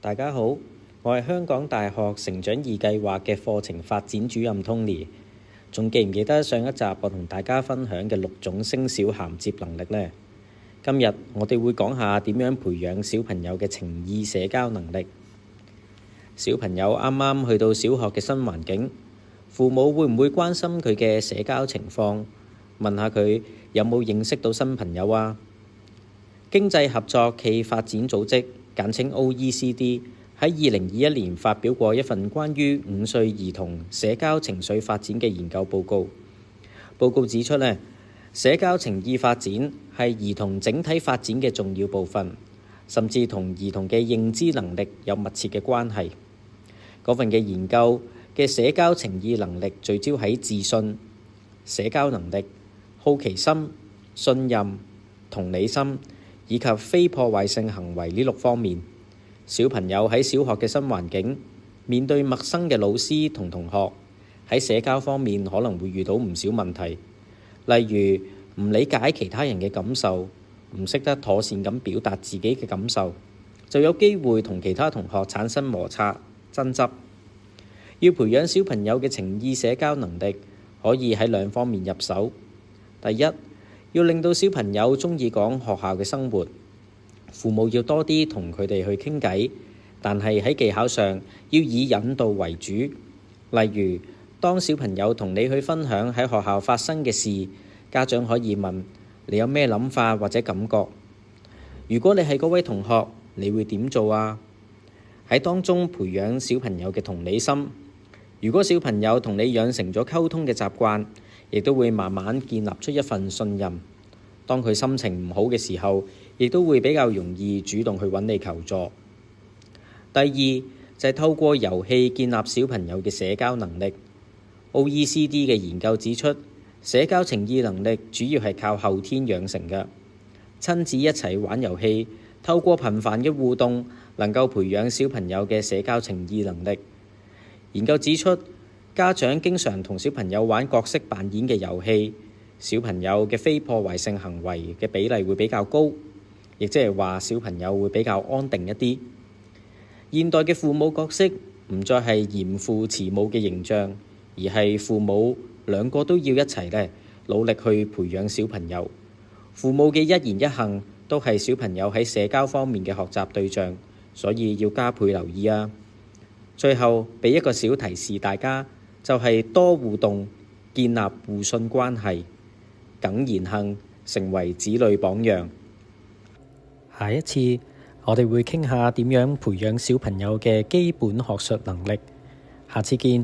大家好，我係香港大學成長二計劃嘅課程發展主任 Tony。仲記唔記得上一集我同大家分享嘅6種聲小銜接能力呢？今日我哋會講下點樣培養小朋友嘅情意社交能力。小朋友啱啱去到小學嘅新環境，父母會唔會關心佢嘅社交情況，問下佢有冇認識到新朋友啊？經濟合作暨發展組織簡稱 OECD 喺2021年發表過一份關於5歲兒童社交情緒發展嘅研究報告。報告指出社交情意發展係兒童整體發展嘅重要部分，甚至同兒童嘅認知能力有密切嘅關係。嗰份嘅研究嘅社交情意能力聚焦喺自信、社交能力、好奇心、信任、同理心以及非破壞性行為呢6方面。小朋友喺小學嘅新環境，面對陌生嘅老師同同學，喺社交方面可能會遇到唔少問題，例如唔理解其他人嘅感受，唔識得妥善咁表達自己嘅感受，就有機會同其他同學產生摩擦、爭執。要培養小朋友嘅情意社交能力，可以喺2方面入手。第一，要令到小朋友鍾意講學校嘅生活，父母要多啲同佢哋去傾偈，但係喺技巧上要以引導為主。例如，當小朋友同你去分享喺學校發生嘅事，家長可以問你有咩諗法或者感覺。如果你係嗰位同學，你會點做啊？喺當中培養小朋友嘅同理心。如果小朋友同你養成咗溝通嘅習慣，亦都會慢慢建立出一份信任。當佢心情唔好嘅時候，亦都會比較容易主動去揾你求助。第二就係透過遊戲建立小朋友嘅社交能力。OECD 嘅研究指出，社交情意能力主要係靠後天養成嘅。親子一齊玩遊戲，透過頻繁嘅互動，能夠培養小朋友嘅社交情意能力。研究指出，家長經常同小朋友玩角色扮演嘅遊戲，小朋友嘅非破壞性行為嘅比例會比較高，亦即係話小朋友會比較安定一啲。現代嘅父母角色唔再係嚴父慈母嘅形象，而係父母2個都要一齊努力去培養小朋友。父母嘅一言一行都係小朋友喺社交方面嘅學習對象，所以要加倍留意啊！最後俾一個小提示大家，就係多互動，建立互信關係，謹言行，成為子女榜樣。下一次我哋會傾下點樣培養小朋友嘅基本學術能力。下次見。